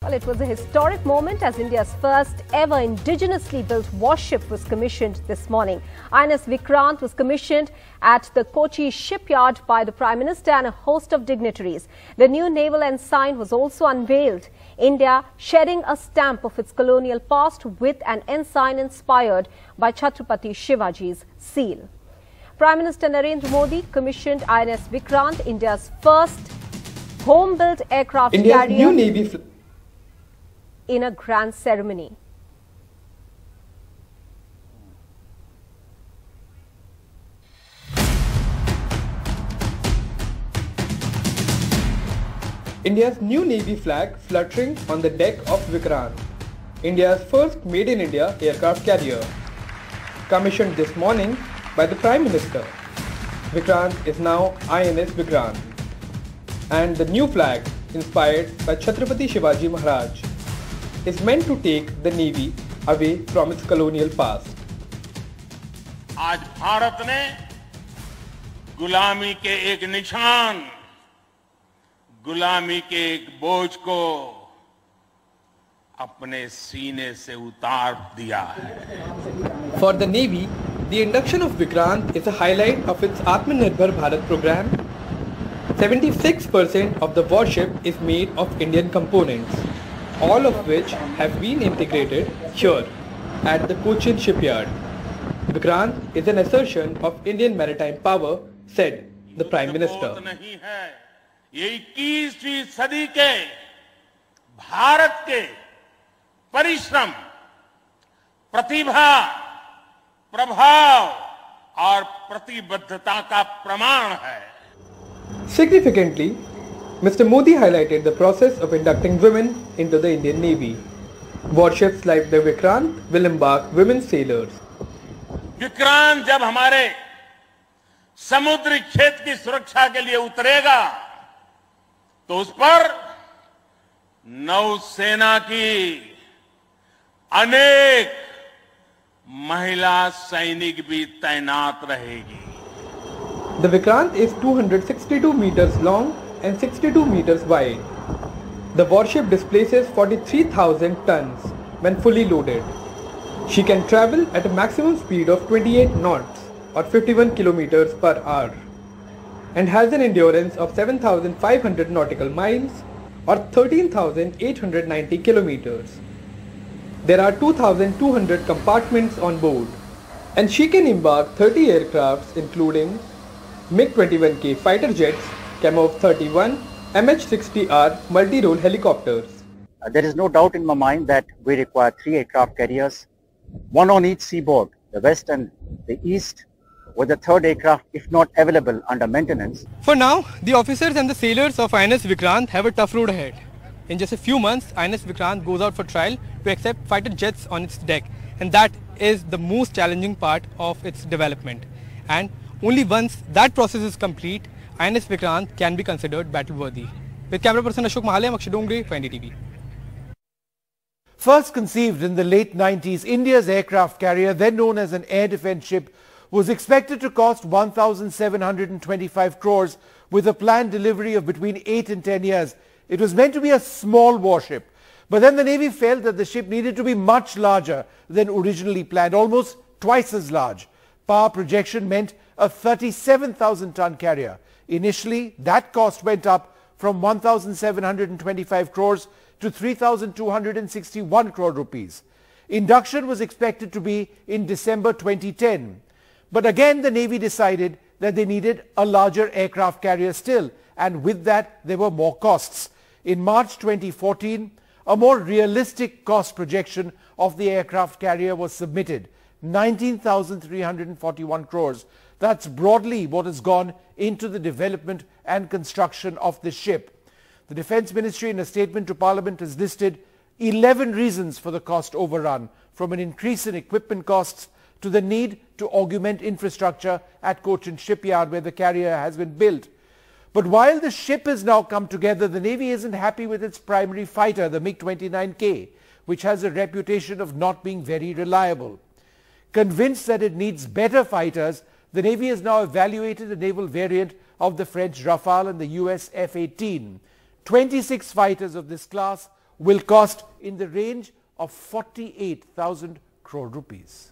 Well, it was a historic moment as India's first ever indigenously built warship was commissioned this morning. INS Vikrant was commissioned at the Cochin Shipyard by the Prime Minister and a host of dignitaries. The new naval ensign was also unveiled. India shedding a stamp of its colonial past with an ensign inspired by Chhatrapati Shivaji's seal. Prime Minister Narendra Modi commissioned INS Vikrant, India's first home-built aircraft carrier, new Navy in a grand ceremony. India's new Navy flag fluttering on the deck of Vikrant, India's first made-in-India aircraft carrier. Commissioned this morning by the Prime Minister, Vikrant is now INS Vikrant, and the new flag, inspired by Chhatrapati Shivaji Maharaj, is meant to take the Navy away from its colonial past. आज भारत ने गुलामी के एक निशान, गुलामी के एक बोझ को अपने सीने से उतार दिया है. For the Navy, the induction of Vikrant is a highlight of its Atmanirbhar Bharat program. 76% of the warship is made of Indian components, all of which have been integrated here at the Cochin Shipyard. Vikrant is an assertion of Indian maritime power, said the Prime Minister. ये 21वीं सदी के भारत के परिश्रम, प्रतिभा, प्रभाव और प्रतिबद्धता का प्रमाण है. Significantly, Mr. Modi highlighted the process of inducting women into the Indian Navy. Warships like the Vikrant will embark women sailors. Vikrant जब हमारे समुद्री क्षेत्र की सुरक्षा के लिए उतरेगा, तो उस पर नौसेना की अनेक महिला सैनिक भी तैनात रहेगी. The Vikrant is 262 meters long and 62 meters wide. The warship displaces 43,000 tons when fully loaded. She can travel at a maximum speed of 28 knots or 51 kilometers per hour and has an endurance of 7,500 nautical miles or 13,890 kilometers. There are 2,200 compartments on board, and she can embark 30 aircrafts including MiG-21K fighter jets, Camov-31, MH-60R multi-role helicopters. There is no doubt in my mind that we require 3 aircraft carriers, one on each seaboard, the west and the east, with the 3rd aircraft, if not available, under maintenance. For now, the officers and the sailors of INS Vikrant have a tough road ahead. In just a few months, INS Vikrant goes out for trial to accept fighter jets on its deck, and that is the most challenging part of its development. And only once that process is complete, INS Vikrant can be considered battle-worthy. With camera person Ashok Mahale, I'm Akshay Dongre for NDTV. First conceived in the late 90s, India's aircraft carrier, then known as an air defence ship, was expected to cost 1,725 crores with a planned delivery of between 8 and 10 years. It was meant to be a small warship, but then the Navy felt that the ship needed to be much larger than originally planned, almost twice as large. Power projection meant a 37,000-ton carrier. Initially, that cost went up from 1,725 crores to 3,261 crore rupees. Induction was expected to be in December 2010. But again, the Navy decided that they needed a larger aircraft carrier still, and with that, there were more costs. In March 2014, a more realistic cost projection of the aircraft carrier was submitted, 19,341 crores. That's broadly what has gone into the development and construction of this ship. The Defence Ministry in a statement to Parliament has listed 11 reasons for the cost overrun, from an increase in equipment costs to the need to augment infrastructure at Cochin Shipyard where the carrier has been built. But while the ship has now come together, the Navy isn't happy with its primary fighter, the MiG-29K, which has a reputation of not being very reliable. Convinced that it needs better fighters, the Navy has now evaluated a naval variant of the French Rafale and the US F-18. 26 fighters of this class will cost in the range of 48,000 crore rupees.